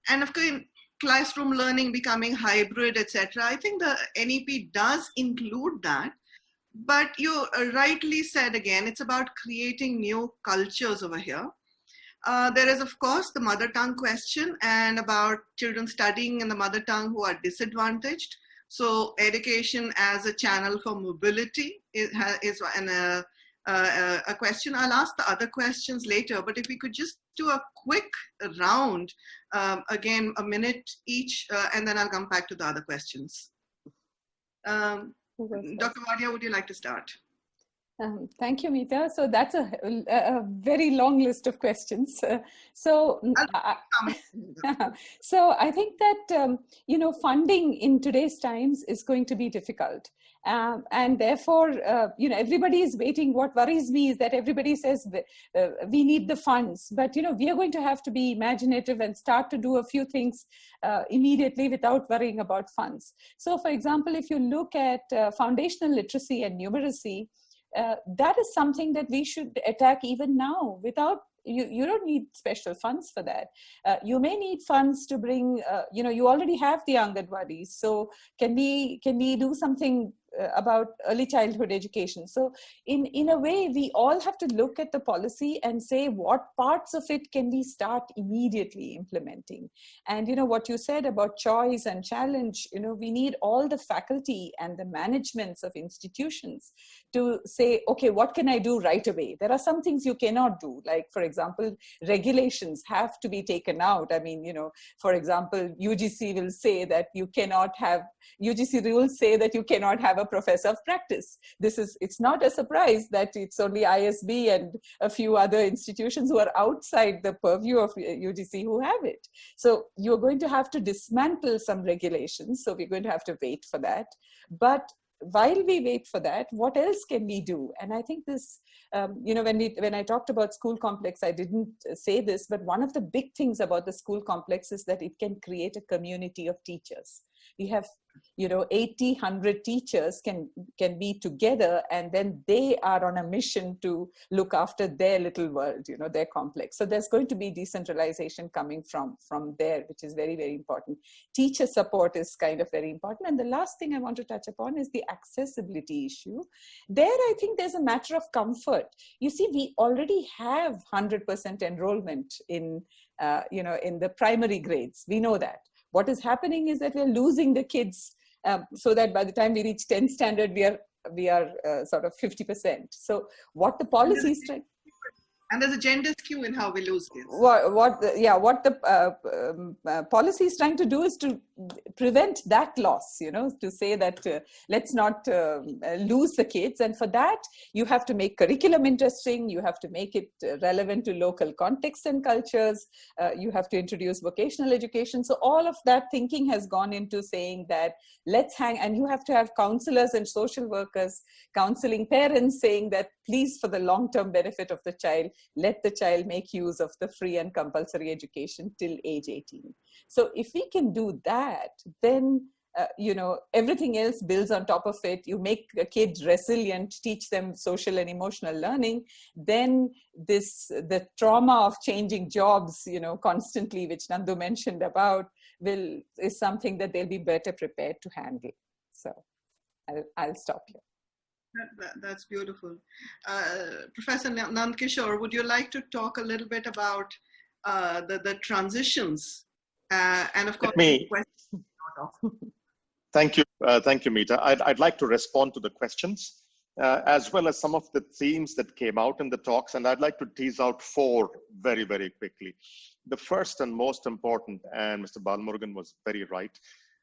and of course, classroom learning becoming hybrid, etc. I think the NEP does include that, but you rightly said again, it's about creating new cultures over here. There is, of course, the mother tongue question and about children studying in the mother tongue who are disadvantaged. So education as a channel for mobility is a question. I'll ask the other questions later, but if we could just do a quick round, again, a minute each, and then I'll come back to the other questions. Dr. Wadia, would you like to start? Thank you, Meeta. So that's a very long list of questions. So I think that, funding in today's times is going to be difficult. And therefore, everybody is waiting. What worries me is that everybody says we need the funds, but, we are going to have to be imaginative and start to do a few things immediately without worrying about funds. So, for example, if you look at foundational literacy and numeracy, that is something that we should attack even now without, you don't need special funds for that. You may need funds to bring, you already have the Anganwadis. So can we do something about early childhood education? So in a way, we all have to look at the policy and say what parts of it can we start immediately implementing. And what you said about choice and challenge, we need all the faculty and the managements of institutions to say, okay, what can I do right away? There are some things you cannot do, like, for example, regulations have to be taken out. I mean, for example, UGC will say that UGC rules say that you cannot have a professor of practice. It's not a surprise that it's only ISB and a few other institutions who are outside the purview of UGC who have it. So you're going to have to dismantle some regulations. So we're going to have to wait for that. But while we wait for that, what else can we do? And I think this, when I talked about school complex, I didn't say this, but one of the big things about the school complex is that it can create a community of teachers. We have 80, 100 teachers can be together, and then they are on a mission to look after their little world, their complex. So there's going to be decentralization coming from there, which is very, very important. Teacher support is kind of very important. And the last thing I want to touch upon is the accessibility issue. There, I think there's a matter of comfort. You see, we already have 100% enrollment in the primary grades. We know that. What is happening is that we're losing the kids, so that by the time we reach 10th standard, we are sort of 50%. So what the policy is trying. And there's a gender skew in how we lose kids. What the policy is trying to do is to prevent that loss, to say that let's not lose the kids. And for that, you have to make curriculum interesting. You have to make it relevant to local contexts and cultures. You have to introduce vocational education. So all of that thinking has gone into saying that and you have to have counselors and social workers counseling parents, saying that please, for the long-term benefit of the child, let the child make use of the free and compulsory education till age 18. So if we can do that, then everything else builds on top of it. You make a kid resilient, teach them social and emotional learning. Then the trauma of changing jobs, constantly, which Nandu mentioned about, is something that they'll be better prepared to handle. So I'll stop here. That's beautiful. Professor Nandkishore, would you like to talk a little bit about the transitions and of course, Thank you, Meeta. I'd like to respond to the questions as well as some of the themes that came out in the talks, and I'd like to tease out 4 very, very quickly. The first and most important, and Mr. Balmurugan was very right,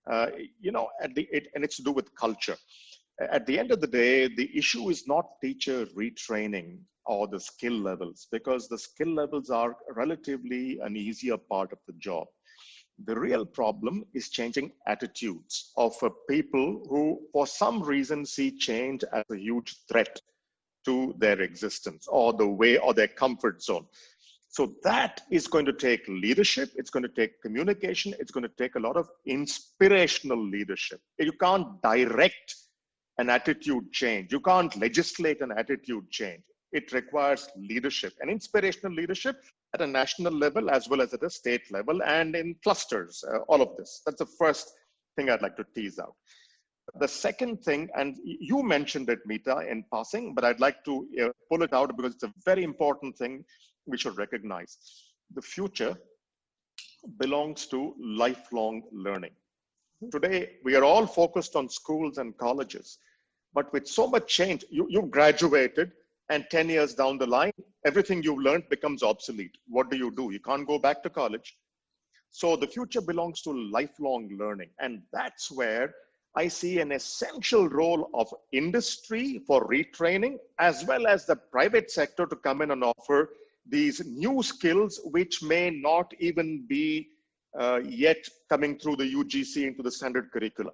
and it's to do with culture. At the end of the day, the issue is not teacher retraining or the skill levels, because the skill levels are relatively an easier part of the job. The real problem is changing attitudes of people who, for some reason, see change as a huge threat to their existence or the way or their comfort zone. So that is going to take leadership. It's going to take communication. It's going to take a lot of inspirational leadership. You can't direct an attitude change. You can't legislate an attitude change. It requires leadership and inspirational leadership at a national level as well as at a state level and in clusters, all of this. That's the first thing I'd like to tease out. The second thing, and you mentioned it, Meeta, in passing, but I'd like to pull it out because it's a very important thing we should recognize. The future belongs to lifelong learning. Today, we are all focused on schools and colleges, but with so much change, you graduated, and 10 years down the line, everything you've learned becomes obsolete. What do? You can't go back to college. So the future belongs to lifelong learning. And that's where I see an essential role of industry for retraining, as well as the private sector to come in and offer these new skills, which may not even be yet coming through the UGC into the standard curriculum,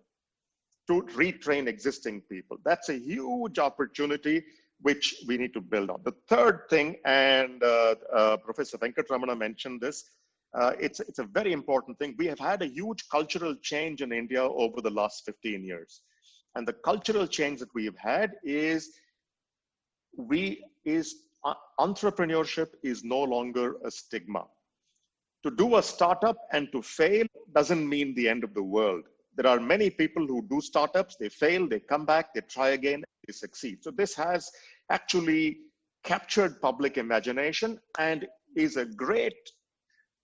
to retrain existing people. That's a huge opportunity which we need to build on. The third thing, and Professor Venkatramana mentioned this, it's a very important thing. We have had a huge cultural change in India over the last 15 years. And the cultural change that we have had is entrepreneurship is no longer a stigma. To do a startup and to fail doesn't mean the end of the world. There are many people who do startups, they fail, they come back, they try again, they succeed. So this has actually captured public imagination and is a great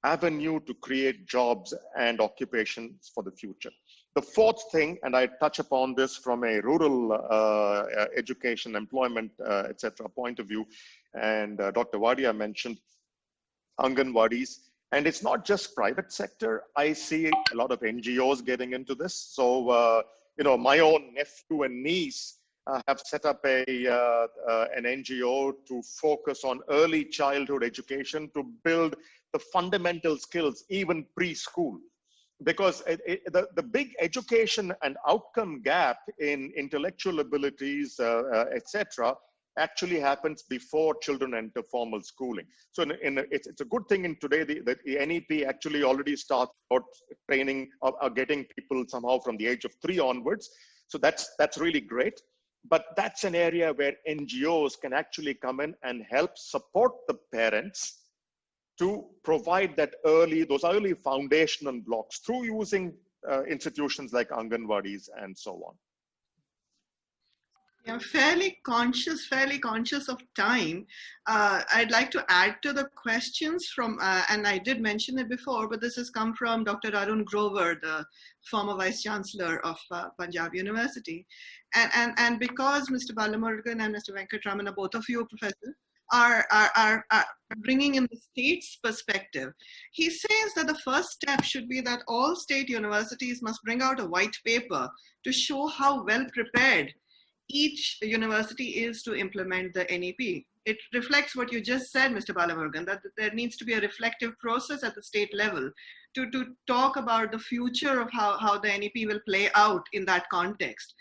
avenue to create jobs and occupations for the future. The fourth thing, and I touch upon this from a rural education, employment, etc. point of view, and Dr. Wadia mentioned Anganwadis. And it's not just private sector. I see a lot of NGOs getting into this. So my own nephew and niece have set up an NGO to focus on early childhood education to build the fundamental skills, even preschool. Because the big education and outcome gap in intellectual abilities, etc., actually happens before children enter formal schooling. So it's a good thing in today that the NEP actually already starts out training or getting people somehow from the age of 3 onwards. So that's really great. But that's an area where NGOs can actually come in and help support the parents to provide those early foundational blocks through using institutions like Anganwadis and so on. I'm fairly conscious of time. I'd like to add to the questions from, and I did mention it before, but this has come from Dr. Arun Grover, the former Vice Chancellor of Punjab University. And because Mr. Balamurugan and Mr. Venkataraman, both of you professors, are bringing in the state's perspective, he says that the first step should be that all state universities must bring out a white paper to show how well prepared each university is to implement the NEP. It reflects what you just said, Mr. Balamurugan, that there needs to be a reflective process at the state level to talk about the future of how the NEP will play out in that context.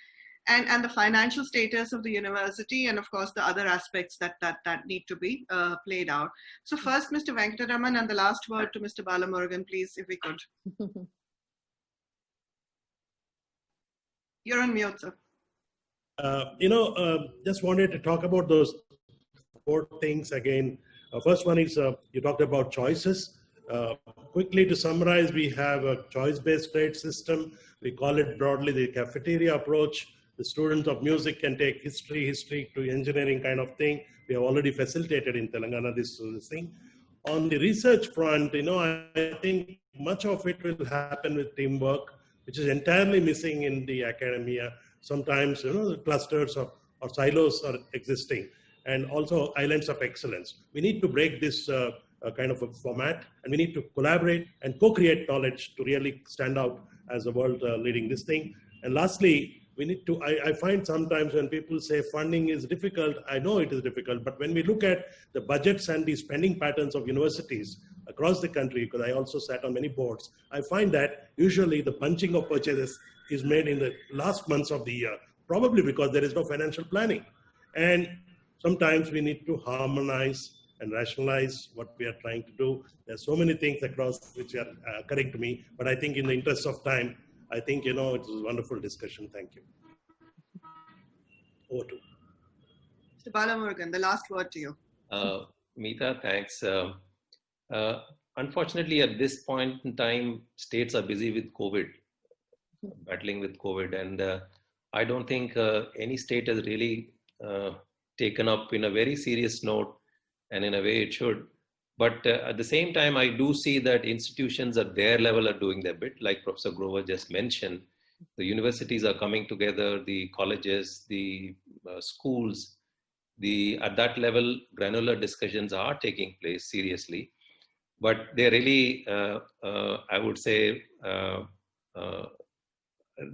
And the financial status of the university, and of course the other aspects that need to be played out. So first, Mr. Venkataraman, and the last word to Mr. Balamurugan, please, if we could. You're on mute, sir. Just wanted to talk about those 4 things again. First one is you talked about choices. Quickly to summarize, we have a choice-based grade system. We call it broadly the cafeteria approach. The students of music can take history to engineering kind of thing. We have already facilitated in Telangana this thing. On the research front, I think much of it will happen with teamwork, which is entirely missing in the academia. Sometimes, the clusters or silos are existing, and also islands of excellence. We need to break this kind of a format, and we need to collaborate and co-create knowledge to really stand out as the world leading this thing. And lastly, we need to, I find sometimes when people say funding is difficult, I know it is difficult, but when we look at the budgets and the spending patterns of universities across the country, because I also sat on many boards, I find that usually the bunching of purchases is made in the last months of the year, probably because there is no financial planning. And sometimes we need to harmonize and rationalize what we are trying to do. There's so many things across which are occurring to me, but I think in the interest of time, I think, it was a wonderful discussion. Thank you. Over to Mr. Balamurugan, the last word to you. Meeta, thanks. Unfortunately, at this point in time, states are busy with COVID, battling with COVID. And I don't think any state has really taken up in a very serious note, and in a way it should. But at the same time, I do see that institutions at their level are doing their bit, like Professor Grover just mentioned. The universities are coming together, the colleges, the schools, at that level, granular discussions are taking place seriously. But they're really, I would say, they're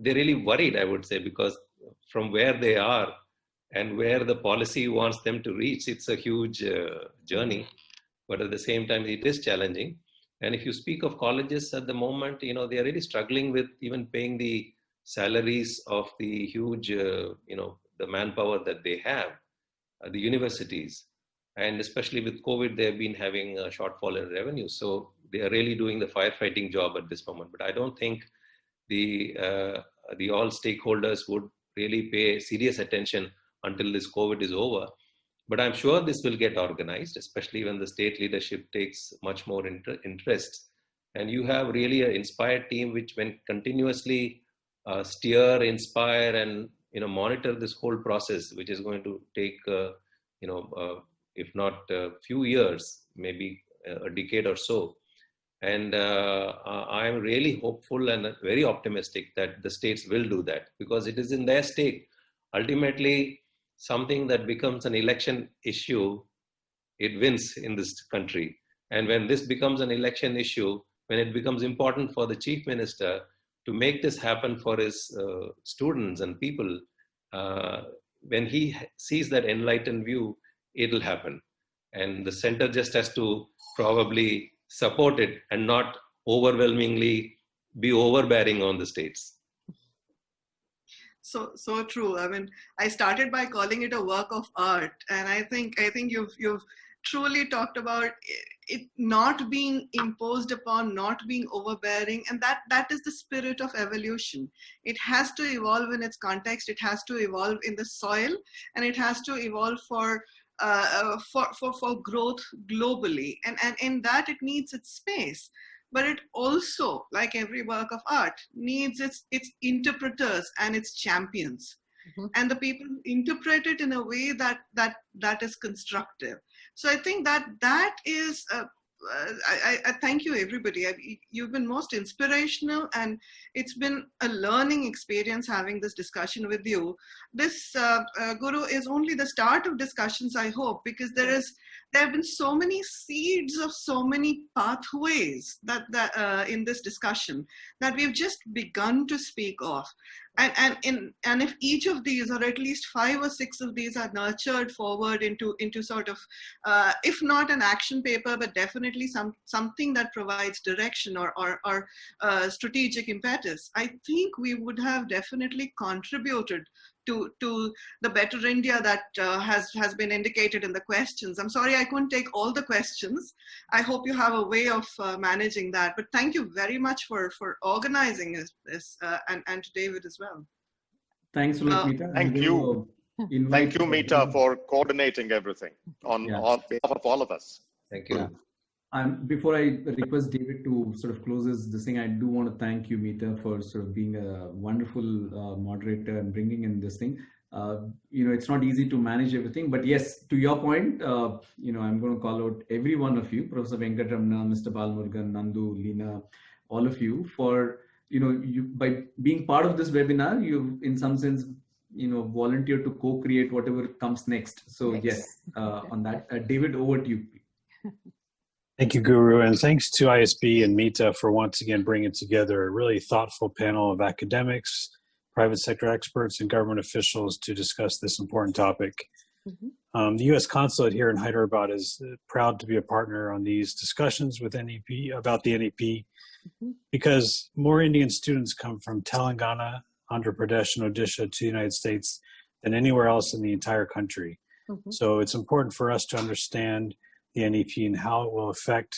really worried, I would say, because from where they are and where the policy wants them to reach, it's a huge journey. But at the same time, it is challenging. And if you speak of colleges at the moment, they are really struggling with even paying the salaries of the huge, the manpower that they have, the universities. And especially with COVID, they've been having a shortfall in revenue. So they are really doing the firefighting job at this moment. But I don't think the all stakeholders would really pay serious attention until this COVID is over. But I'm sure this will get organized, especially when the state leadership takes much more interest. And you have really an inspired team which when continuously steer, inspire, and monitor this whole process, which is going to take, if not a few years, maybe a decade or so. And I am really hopeful and very optimistic that the states will do that, because it is in their stake. Ultimately, something that becomes an election issue, it wins in this country. And when this becomes an election issue, when it becomes important for the chief minister, to make this happen for his students and people, when he sees that enlightened view, it'll happen. And the center just has to probably support it and not overwhelmingly be overbearing on the states. So true. I mean, I started by calling it a work of art, and I think you've truly talked about it not being imposed upon, not being overbearing, and that is the spirit of evolution. It has to evolve in its context, it has to evolve in the soil, and it has to evolve for growth globally, and in that it needs its space. But it also, like every work of art, needs its interpreters and its champions, and the people who interpret it in a way that is constructive. So I think that is, I thank you, everybody. You've been most inspirational, and it's been a learning experience having this discussion with you. This, Guru, is only the start of discussions, I hope, because there have been so many seeds of so many pathways that in this discussion that we've just begun to speak of. And if each of these, or at least 5 or 6 of these, are nurtured forward into sort of, if not an action paper, but definitely something that provides direction or strategic impetus, I think we would have definitely contributed to the better India that has been indicated in the questions. I'm sorry I couldn't take all the questions. I hope you have a way of managing that. But thank you very much for organizing this, and to David as well. Thanks a lot, Meeta. Thank you. Thank you, Meeta, for coordinating everything on behalf of all of us. Thank you. Yeah. Before I request David to sort of close this thing, I do want to thank you, Meeta, for sort of being a wonderful moderator and bringing in this thing. It's not easy to manage everything, but yes, to your point, I'm going to call out every one of you, Professor Venkatramana, Mr. Balmurugan, Nandu, Leena, all of you, for, you by being part of this webinar, you've in some sense, volunteered to co-create whatever comes next. So yes, on that, David, over to you. Thank you, Guru, and thanks to ISB and Meeta for once again bringing together a really thoughtful panel of academics, private sector experts, and government officials to discuss this important topic. The U.S. Consulate here in Hyderabad is proud to be a partner on these discussions with NEP about the NEP, because more Indian students come from Telangana, Andhra Pradesh, and Odisha to the United States than anywhere else in the entire country. So it's important for us to understand the NEP and how it will affect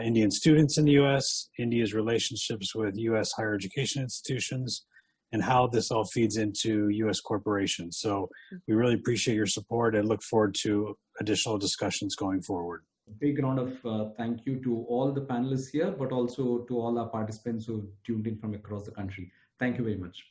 Indian students in the U.S., India's relationships with U.S. higher education institutions, and how this all feeds into U.S. corporations. So we really appreciate your support and look forward to additional discussions going forward. A big round of thank you to all the panelists here, but also to all our participants who tuned in from across the country. Thank you very much.